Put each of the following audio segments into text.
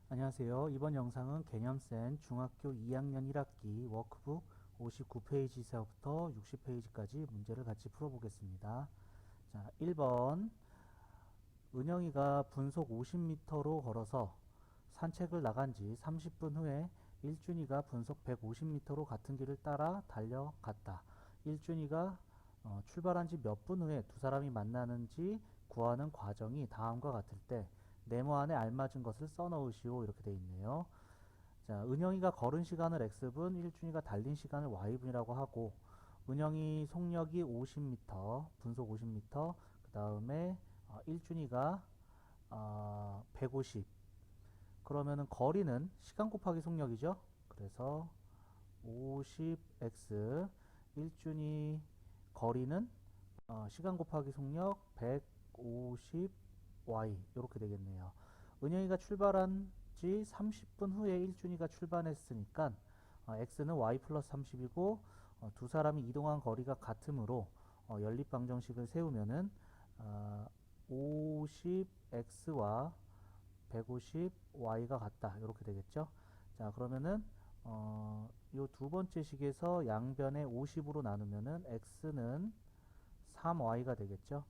안녕하세요. 이번 영상은 개념센 중학교 2학년 1학기 워크북 59페이지서부터 60페이지까지 문제를 같이 풀어보겠습니다. 자, 1번 은영이가 분속 50m로 걸어서 산책을 나간 지 30분 후에 일준이가 분속 150m로 같은 길을 따라 달려갔다. 일준이가 출발한 지 몇 분 후에 두 사람이 만나는지 구하는 과정이 다음과 같을 때 네모 안에 알맞은 것을 써넣으시오. 이렇게 되어 있네요. 자, 은영이가 걸은 시간을 x분, 일준이가 달린 시간을 y분이라고 하고, 은영이 속력이 50m, 분속 50m, 그 다음에 일준이가 150. 그러면은 거리는 시간 곱하기 속력이죠. 그래서 50x, 일준이 거리는 시간 곱하기 속력 150y 이렇게 되겠네요. 은영이가 출발한 지 30분 후에 일준이가 출발했으니까 x는 y 플러스 30이고 두 사람이 이동한 거리가 같으므로 연립방정식을 세우면은 50x와 150y가 같다 이렇게 되겠죠. 자, 그러면은 이 두 번째 식에서 양변에 50으로 나누면은 x는 3y가 되겠죠.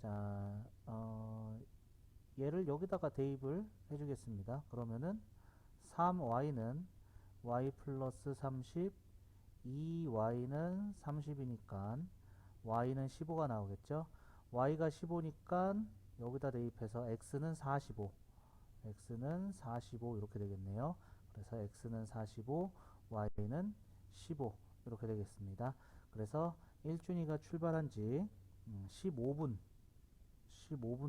자, 얘를 여기다가 대입을 해주겠습니다. 그러면은 3y는 y 플러스 30, 2y는 30이니까 y는 15가 나오겠죠. y가 15니까 여기다 대입해서 x는 45, x는 45 이렇게 되겠네요. 그래서 x는 45, y는 15 이렇게 되겠습니다. 그래서 일준이가 출발한 지 15분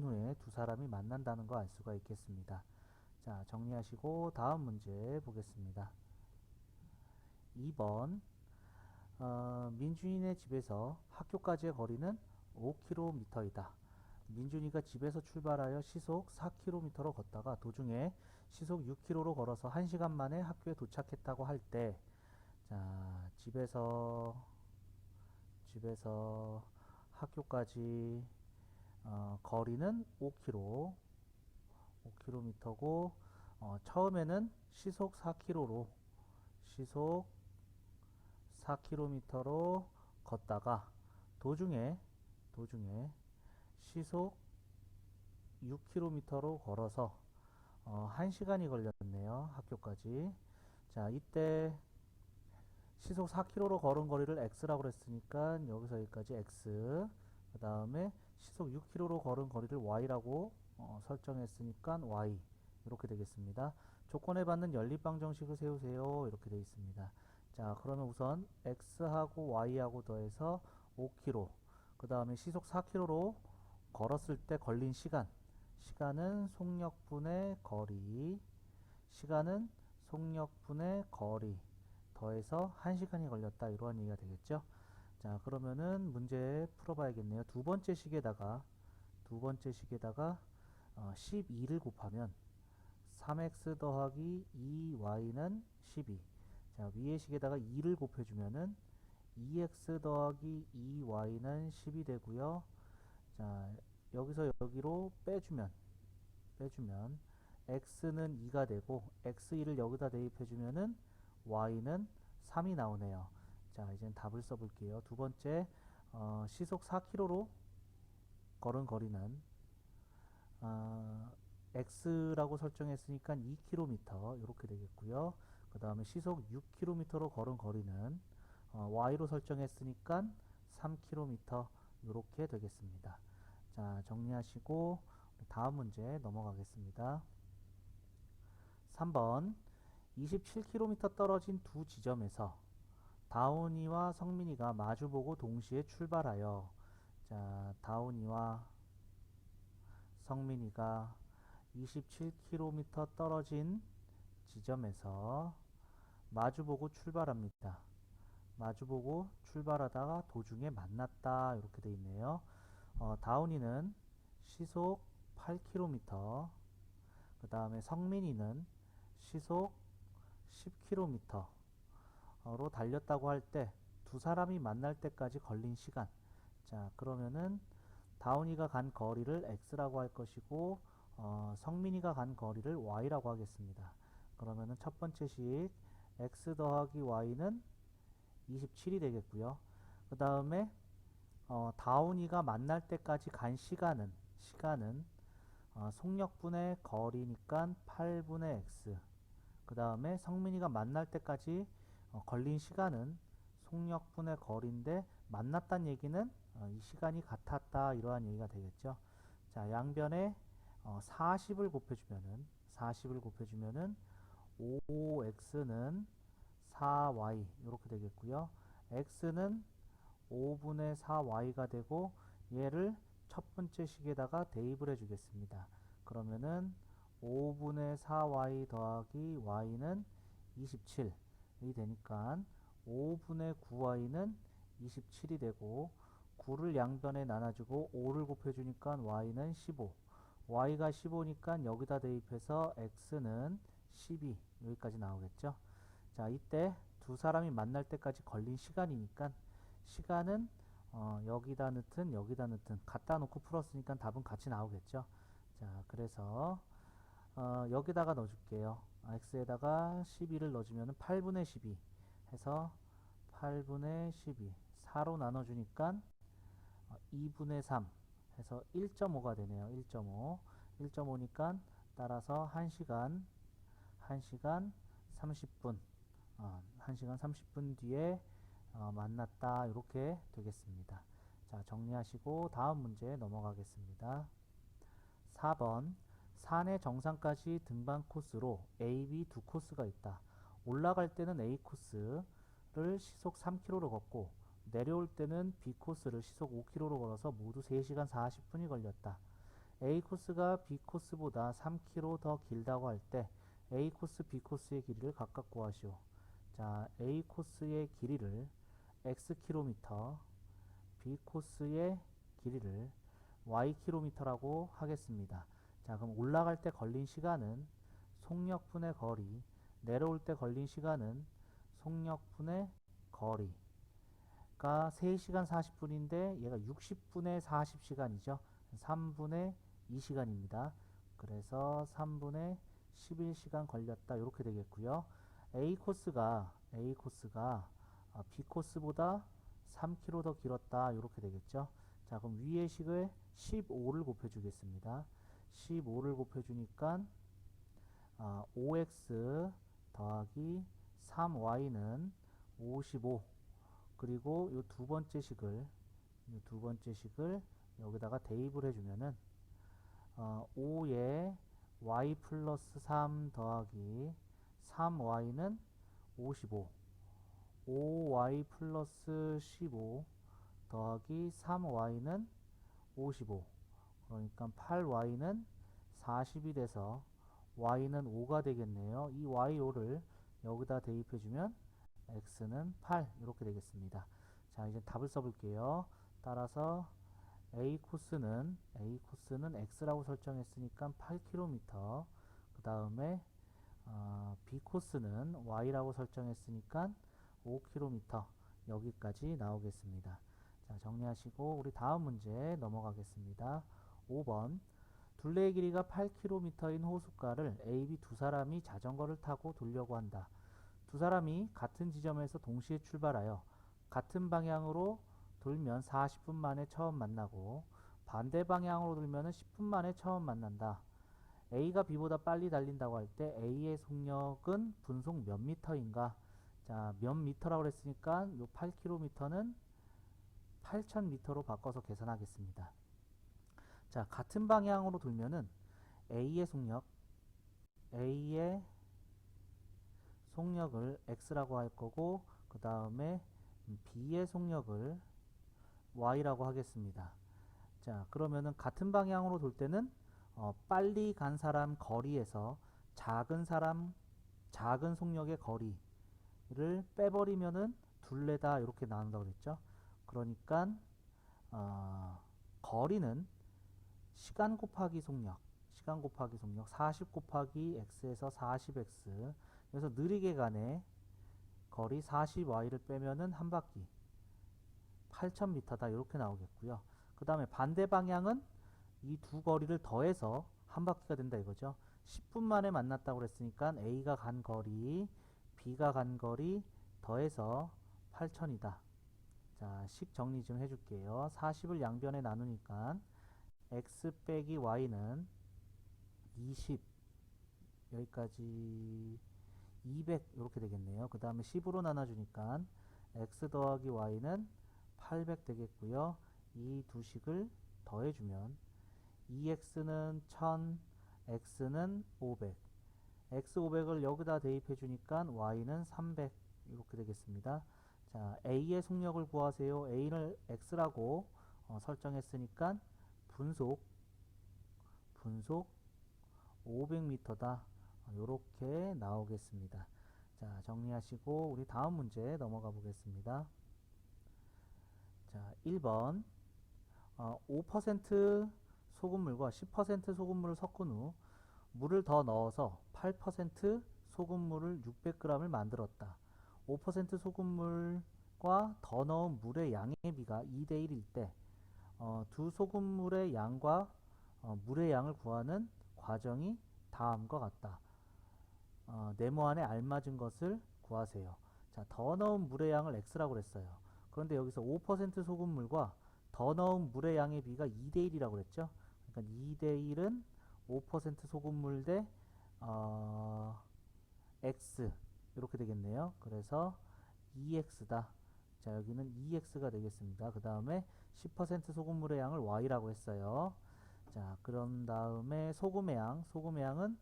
후에 두 사람이 만난다는 거 알 수가 있겠습니다. 자, 정리하시고 다음 문제 보겠습니다. 2번 민준이네 집에서 학교까지의 거리는 5km이다. 민준이가 집에서 출발하여 시속 4km로 걷다가 도중에 시속 6km로 걸어서 1시간 만에 학교에 도착했다고 할 때, 자, 집에서 학교까지 거리는 5km고 처음에는 시속 4km로 걷다가 도중에 시속 6km로 걸어서 1시간이 걸렸네요. 학교까지. 자, 이때 시속 4km로 걸은 거리를 x라고 그랬으니까 여기서 여기까지 x, 그 다음에 시속 6km로 걸은 거리를 y라고 설정했으니까 y 이렇게 되겠습니다. 조건에 받는 연립방정식을 세우세요. 이렇게 되어 있습니다. 자, 그러면 우선 x하고 y하고 더해서 5km, 그 다음에 시속 4km로 걸었을 때 걸린 시간은 속력분의 거리, 시간은 속력분의 거리 더해서 1시간이 걸렸다 이러한 얘기가 되겠죠. 자, 그러면은 문제 풀어봐야겠네요. 두 번째 식에다가 12를 곱하면 3x 더하기 2y는 12. 자, 위의 식에다가 2를 곱해주면은 2x 더하기 2y는 10이 되고요. 자, 여기서 여기로 빼주면 x는 2가 되고 x2를 여기다 대입해주면은 y는 3이 나오네요. 자, 이제 답을 써볼게요. 두 번째 시속 4km로 걸은 거리는 x라고 설정했으니까 2km 이렇게 되겠고요. 그 다음에 시속 6km로 걸은 거리는 y로 설정했으니까 3km 이렇게 되겠습니다. 자, 정리하시고 다음 문제 넘어가겠습니다. 3번 27km 떨어진 두 지점에서 다운이와 성민이가 마주보고 동시에 출발하여, 자, 다운이와 성민이가 27km 떨어진 지점에서 마주보고 출발합니다. 마주보고 출발하다가 도중에 만났다 이렇게 돼 있네요. 다운이는 시속 8km, 그 다음에 성민이는 시속 10km로 달렸다고 할 때 두 사람이 만날 때까지 걸린 시간. 자, 그러면은 다운이가 간 거리를 x라고 할 것이고 성민이가 간 거리를 y라고 하겠습니다. 그러면은 첫 번째 식 x 더하기 y는 27이 되겠고요. 그 다음에 다운이가 만날 때까지 간 시간은 속력분의 거리니까 8분의 x. 그 다음에 성민이가 만날 때까지 걸린 시간은 속력분의 거리인데 만났다는 얘기는 이 시간이 같았다 이러한 얘기가 되겠죠. 자, 양변에 40을 곱해주면은 5x는 4y 이렇게 되겠고요. x는 5분의 4y가 되고 얘를 첫 번째 식에다가 대입을 해주겠습니다. 그러면은 5분의 4y 더하기 y는 27이 되니까 5분의 9y는 27이 되고 9를 양변에 나눠주고 5를 곱해주니까 y는 15. y가 15니까 여기다 대입해서 x는 12 여기까지 나오겠죠. 자, 이때 두 사람이 만날 때까지 걸린 시간이니까 시간은 여기다 넣든 갖다 놓고 풀었으니까 답은 같이 나오겠죠. 자, 그래서 여기다가 넣어줄게요. x에다가 12를 넣어주면 8분의 12 해서 8분의 12 4로 나눠주니까 2분의 3 해서 1.5가 되네요. 1.5 1.5니까 따라서 1시간 30분 1시간 30분 뒤에 만났다 이렇게 되겠습니다. 자, 정리하시고 다음 문제 넘어가겠습니다. 4번 산의 정상까지 등반 코스로 A, B 두 코스가 있다. 올라갈 때는 A 코스를 시속 3km로 걷고 내려올 때는 B 코스를 시속 5km로 걸어서 모두 3시간 40분이 걸렸다. A 코스가 B 코스보다 3km 더 길다고 할 때 A 코스, B 코스의 길이를 각각 구하시오. 자, A 코스의 길이를 xkm, B 코스의 길이를 ykm라고 하겠습니다. 자, 그럼 올라갈 때 걸린 시간은 속력분의 거리, 내려올 때 걸린 시간은 속력분의 거리가 3시간 40분인데 얘가 60분의 40시간이죠. 3분의 2시간입니다. 그래서 3분의 11시간 걸렸다 이렇게 되겠고요. A 코스가 B 코스보다 3km 더 길었다 이렇게 되겠죠. 자, 그럼 위의 식을 15를 곱해주겠습니다. 15를 곱해주니까 5x 더하기 3y는 55 그리고 이 두 번째 식을 여기다가 대입을 해주면은 5에 y 플러스 3 더하기 3y는 55 5y 플러스 15 더하기 3y는 55 그러니까 8y는 40이 돼서 y는 5가 되겠네요. 이 y5를 여기다 대입해주면 x는 8 이렇게 되겠습니다. 자, 이제 답을 써볼게요. 따라서 A 코스는 x라고 설정했으니까 8km 그 다음에 B 코스는 y라고 설정했으니까 5km 여기까지 나오겠습니다. 자, 정리하시고 우리 다음 문제 넘어가겠습니다. 5번 둘레의 길이가 8km인 호숫가를 A, B 두 사람이 자전거를 타고 돌려고 한다. 두 사람이 같은 지점에서 동시에 출발하여 같은 방향으로 돌면 40분 만에 처음 만나고 반대 방향으로 돌면 10분 만에 처음 만난다. A가 B보다 빨리 달린다고 할 때 A의 속력은 분속 몇 미터인가? 자, 몇 미터라고 그랬으니까 이 8km는 8000m로 바꿔서 계산하겠습니다. 자, 같은 방향으로 돌면은 A의 속력을 X라고 할 거고 그 다음에 B의 속력을 Y라고 하겠습니다. 자, 그러면은 같은 방향으로 돌 때는 빨리 간 사람 거리에서 작은 속력의 거리를 빼버리면은 둘레다 이렇게 나온다고 그랬죠. 그러니까 거리는 시간 곱하기 속력 40 곱하기 x에서 40x 그래서 느리게 가네 거리 40y를 빼면은 한 바퀴 8000m다 이렇게 나오겠고요. 그 다음에 반대 방향은 이 두 거리를 더해서 한 바퀴가 된다 이거죠. 10분 만에 만났다고 그랬으니까 A가 간 거리, B가 간 거리 더해서 8000이다. 자, 식 정리 좀 해줄게요. 40을 양변에 나누니까 x 빼기 y는 20, 여기까지 200 이렇게 되겠네요. 그 다음에 10으로 나눠주니까 x 더하기 y는 800 되겠고요. 이 두 식을 더해주면 2x는 1000, x는 500, x 500을 여기다 대입해 주니까 y는 300 이렇게 되겠습니다. 자, a의 속력을 구하세요. a를 x라고 설정했으니까 분속 500m다. 이렇게 나오겠습니다. 자, 정리하시고 우리 다음 문제 넘어가 보겠습니다. 자, 1번 5% 소금물과 10% 소금물을 섞은 후 물을 더 넣어서 8% 소금물을 600g을 만들었다. 5% 소금물과 더 넣은 물의 양의 비가 2대 1일 때 두 소금물의 양과 물의 양을 구하는 과정이 다음과 같다. 네모안에 알맞은 것을 구하세요. 자, 더 넣은 물의 양을 x라고 그랬어요. 그런데 여기서 5% 소금물과 더 넣은 물의 양의 비가 2대 1이라고 그랬죠. 그러니까 2대 1은 5% 소금물 대 x 이렇게 되겠네요. 그래서 2x다. 자, 여기는 2x가 되겠습니다. 그 다음에 10% 소금물의 양을 y라고 했어요. 자, 그런 다음에 소금의 양은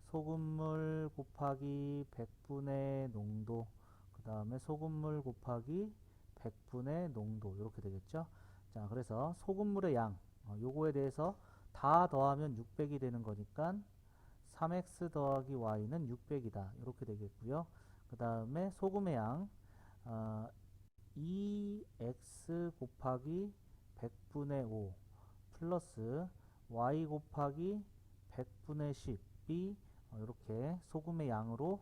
소금물 곱하기 100분의 농도, 그 다음에 소금물 곱하기 100분의 농도 이렇게 되겠죠. 자, 그래서 소금물의 양, 요거에 대해서 다 더하면 600이 되는 거니까 3x 더하기 y는 600이다 이렇게 되겠고요. 그 다음에 소금의 양 2x 곱하기 100분의 5 플러스 y 곱하기 100분의 10이 이렇게 소금의 양으로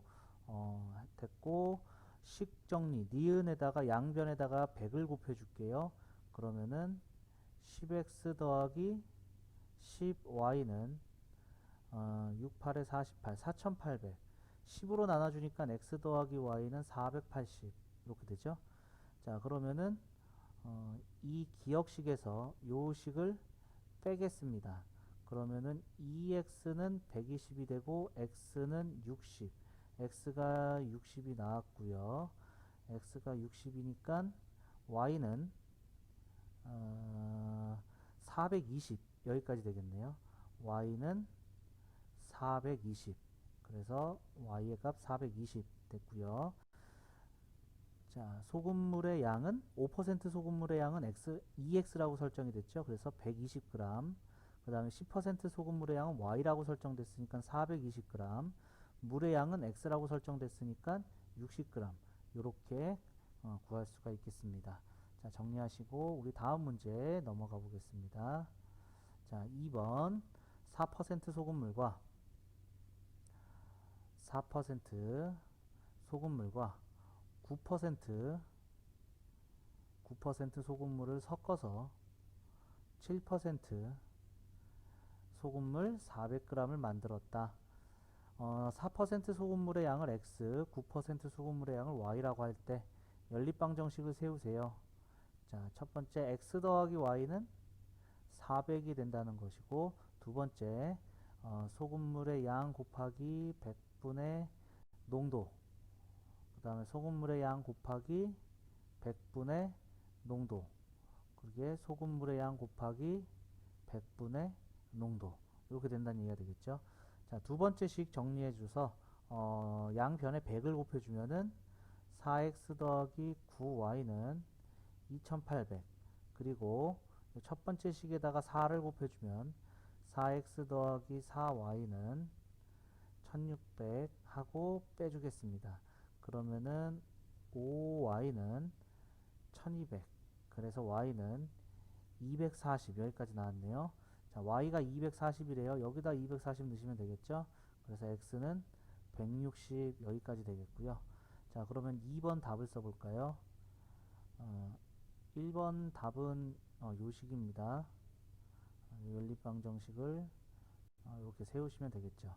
됐고, 식정리 니은에다가 양변에다가 100을 곱해 줄게요. 그러면은 10x 더하기 10y는 68에 48, 4800. 10으로 나눠주니까 x 더하기 y는 480 이렇게 되죠. 자, 그러면은 이 기억식에서 요 식을 빼겠습니다. 그러면은 2x는 120이 되고 x는 60, x가 60이 나왔고요. x가 60이니까 y는 420 여기까지 되겠네요. y는 420, 그래서 y의 값 420 됐고요. 자, 소금물의 양은 5% 소금물의 양은 x 2x라고 설정이 됐죠. 그래서 120g. 그 다음에 10% 소금물의 양은 y라고 설정됐으니까 420g. 물의 양은 x라고 설정됐으니까 60g. 이렇게 구할 수가 있겠습니다. 자, 정리하시고 우리 다음 문제 넘어가 보겠습니다. 자, 2번 4% 소금물과 4% 소금물과 9% 소금물을 섞어서 7% 소금물 400g을 만들었다. 4% 소금물의 양을 x, 9% 소금물의 양을 y라고 할 때 연립방정식을 세우세요. 자, 첫 번째 x 더하기 y는 400이 된다는 것이고, 두 번째 소금물의 양 곱하기 100분의 농도, 그 다음에 소금물의 양 곱하기 100분의 농도, 그게 소금물의 양 곱하기 100분의 농도 이렇게 된다는 얘기가 되겠죠. 자, 두 번째 식 정리해 줘서 양변에 100을 곱해주면은 4x 더하기 9y는 2800, 그리고 첫 번째 식에다가 4를 곱해주면 4x 더하기 4y는 1600 하고 빼주겠습니다. 그러면은 5y는 1200, 그래서 y는 240 여기까지 나왔네요. 자, y가 240이래요. 여기다 240 넣으시면 되겠죠. 그래서 x는 160 여기까지 되겠고요. 자, 그러면 2번 답을 써볼까요? 1번 답은 요식입니다. 연립방 정식을 이렇게 세우시면 되겠죠.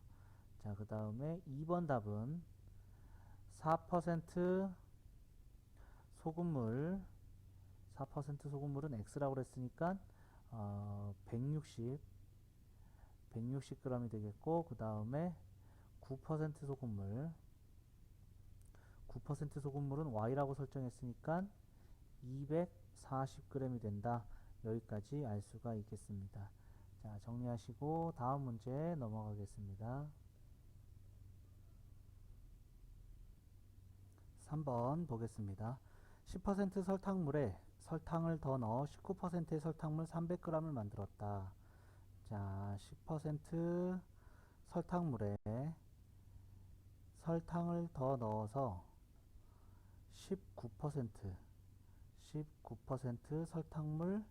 자, 그 다음에 2번 답은 4% 소금물, 4% 소금물은 X라고 그랬으니까 160g이 되겠고, 그 다음에 9% 소금물, 9% 소금물은 Y라고 설정했으니까 240g이 된다. 여기까지 알 수가 있겠습니다. 자, 정리하시고 다음 문제 넘어가겠습니다. 3번 보겠습니다. 10% 설탕물에 설탕을 더 넣어 19%의 설탕물 300g을 만들었다. 자, 10% 설탕물에 설탕을 더 넣어서 19% 설탕물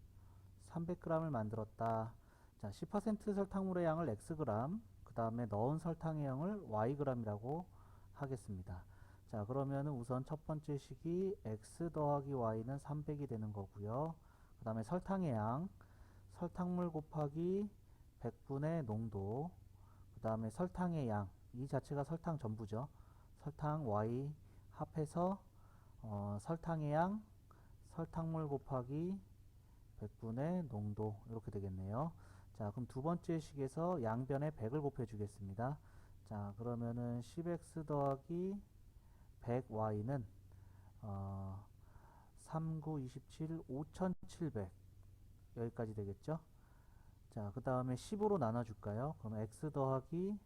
300g을 만들었다. 자, 10% 설탕물의 양을 xg, 그 다음에 넣은 설탕의 양을 yg이라고 하겠습니다. 자, 그러면 우선 첫 번째 식이 x 더하기 y는 300이 되는 거고요. 그 다음에 설탕의 양, 설탕물 곱하기 100분의 농도, 그 다음에 설탕의 양, 이 자체가 설탕 전부죠. 설탕 y 합해서 설탕의 양, 설탕물 곱하기 100분의 농도, 이렇게 되겠네요. 자, 그럼 두 번째 식에서 양변에 100을 곱해주겠습니다. 자, 그러면은 10x 더하기 100y는 3, 9, 27, 5700 여기까지 되겠죠. 자, 그 다음에 10으로 나눠줄까요? 그럼 x 더하기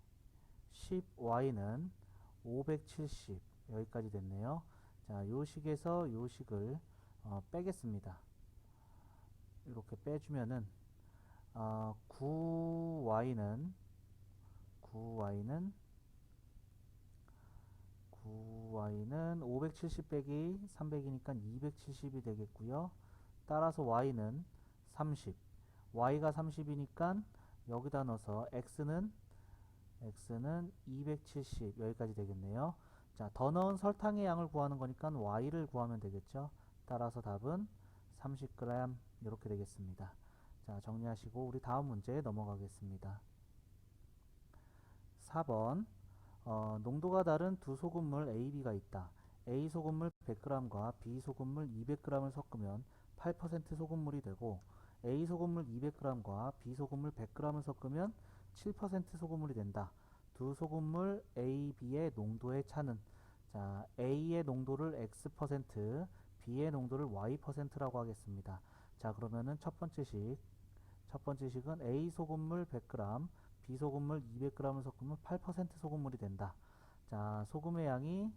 10y는 570 여기까지 됐네요. 자, 요 식에서 요 식을 빼겠습니다. 이렇게 빼주면은 9y는 570 빼기 300이니까 270이 되겠고요. 따라서 y는 30. y가 30이니까 여기다 넣어서 x는 270 여기까지 되겠네요. 자, 더 넣은 설탕의 양을 구하는 거니까 y를 구하면 되겠죠. 따라서 답은 30g 이렇게 되겠습니다. 자, 정리하시고 우리 다음 문제 넘어가겠습니다. 4번 농도가 다른 두 소금물 A, B가 있다. A 소금물 100g과 B 소금물 200g을 섞으면 8% 소금물이 되고 A 소금물 200g과 B 소금물 100g을 섞으면 7% 소금물이 된다. 두 소금물 A, B의 농도의 차는, 자, A의 농도를 X%, B의 농도를 Y%라고 하겠습니다. 자, 그러면은 첫 번째 식은 A 소금물 100g, B 소금물 200g을 섞으면 8% 소금물이 된다. 자, 소금의 양이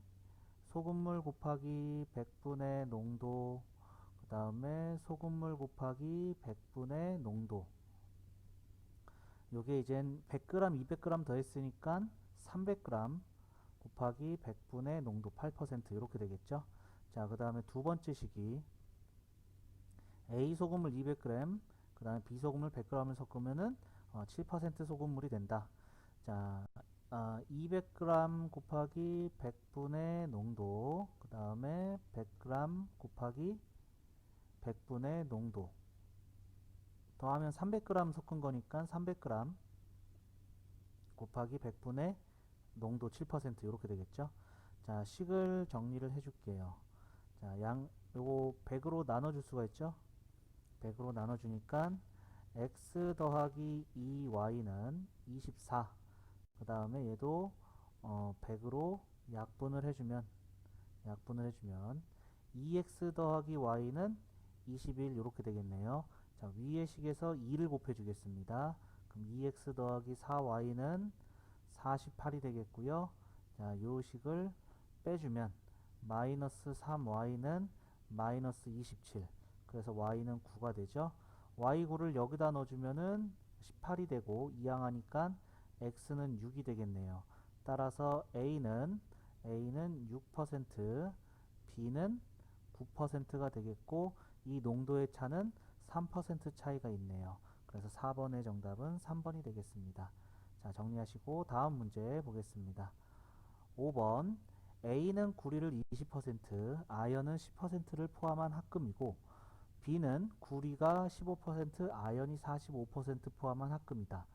소금물 곱하기 100분의 농도, 그 다음에 소금물 곱하기 100분의 농도. 요게 이젠 100g, 200g 더했으니까 300g 곱하기 100분의 농도 8% 이렇게 되겠죠. 자, 그 다음에 두 번째 식이 A 소금물 200g, 그 다음에 B 소금물 100g을 섞으면은 7% 소금물이 된다. 자, 200g 곱하기 100분의 농도, 그 다음에 100g 곱하기 100분의 농도 더하면 300g 섞은 거니까 300g 곱하기 100분의 농도 7% 이렇게 되겠죠. 자, 식을 정리를 해줄게요. 자, 요거 100으로 나눠줄 수가 있죠. 100으로 나눠주니까 x 더하기 2y는 24. 그 다음에 얘도 100으로 약분을 해주면 2x 더하기 y는 21 이렇게 되겠네요. 자, 위의 식에서 2를 곱해주겠습니다. 그럼 2x 더하기 4y는 48이 되겠고요. 자, 요 식을 빼주면 마이너스 3y는 마이너스 27. 그래서 y는 9가 되죠. y9를 여기다 넣어주면은 18이 되고 이항하니까 x는 6이 되겠네요. 따라서 A는 6%, B는 9%가 되겠고 이 농도의 차는 3% 차이가 있네요. 그래서 4번의 정답은 3번이 되겠습니다. 자, 정리하시고 다음 문제 보겠습니다. 5번 A는 구리를 20%, 아연은 10%를 포함한 합금이고 B는 구리가 15%, 아연이 45% 포함한 합금이다.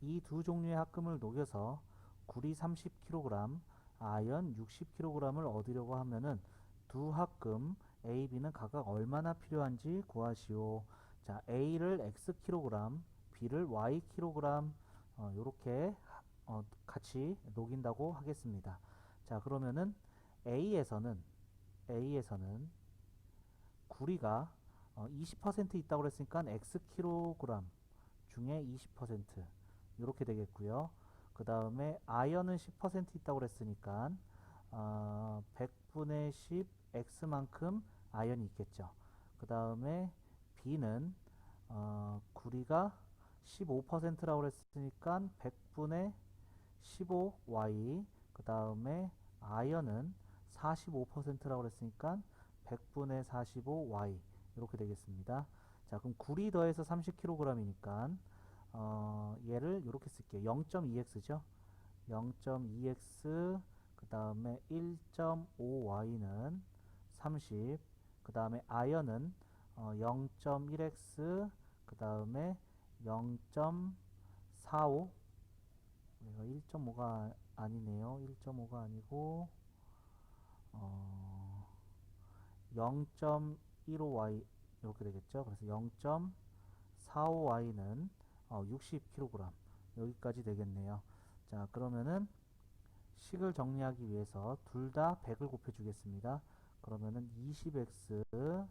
이 두 종류의 합금을 녹여서 구리 30kg, 아연 60kg을 얻으려고 하면은 두 합금 A, B는 각각 얼마나 필요한지 구하시오. 자, A를 Xkg, B를 Ykg, 요렇게 같이 녹인다고 하겠습니다. 자, 그러면은 A에서는 구리가 20% 있다고 그랬으니까 Xkg 중에 20% 이렇게 되겠고요. 그 다음에 아연은 10% 있다고 그랬으니까 100분의 10 X만큼 아연이 있겠죠. 그 다음에 B는 구리가 15%라고 그랬으니까 100분의 15Y, 그 다음에 아연은 45%라고 그랬으니까 100분의 45Y 이렇게 되겠습니다. 자, 그럼 구리 더해서 30kg이니까 얘를 이렇게 쓸게요. 0.2x죠. 0.2x, 그 다음에 1.5y는 30, 그 다음에 아연은 0.1x, 그 다음에 0.45, 얘가 1.5가 아니네요. 1.5가 아니고 0.15y 이렇게 되겠죠. 그래서 0.45y는 60kg 여기까지 되겠네요. 자, 그러면은 식을 정리하기 위해서 둘 다 100을 곱해 주겠습니다. 그러면은 20x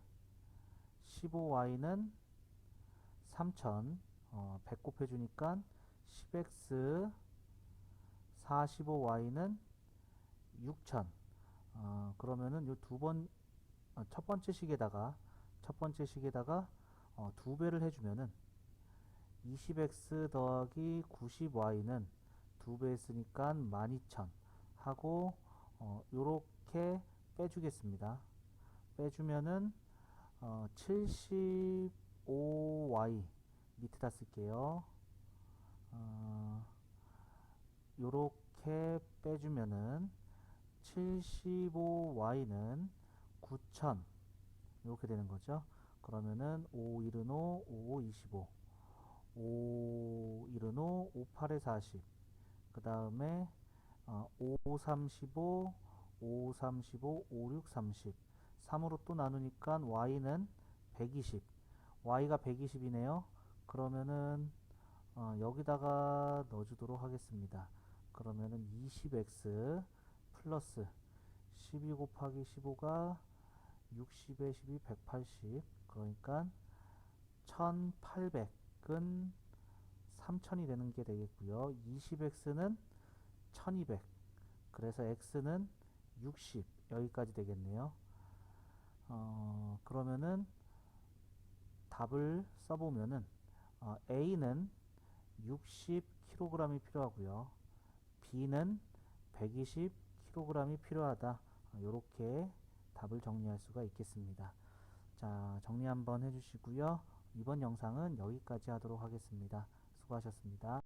15y는 3000, 100 곱해 주니까 10x 45y는 6000. 그러면은 요 첫 번째 식에다가 두 배를 해주면은 20x 더하기 90y는 두 배 했으니까 12000 하고 요렇게 빼주겠습니다. 빼주면은 75y 밑에다 쓸게요. 요렇게 빼주면은 75y는 9000 이렇게 되는 거죠. 그러면은 5, 1은 5, 5, 25, 5, 1은 5, 5, 8에 40, 그 다음에 5, 35, 5, 35, 5, 6, 30, 3으로 또 나누니까 y는 120, y가 120이네요. 그러면은 여기다가 넣어주도록 하겠습니다. 그러면은 20x 플러스 12 곱하기 15가 60에 12, 180, 그러니까 1800은 3000이 되는 게 되겠고요. 20x는 1200, 그래서 x는 60 여기까지 되겠네요. 그러면은 답을 써보면은 A는 60kg이 필요하고요. B는 120kg이 필요하다. 이렇게 답을 정리할 수가 있겠습니다. 자, 정리 한번 해주시고요. 이번 영상은 여기까지 하도록 하겠습니다. 수고하셨습니다.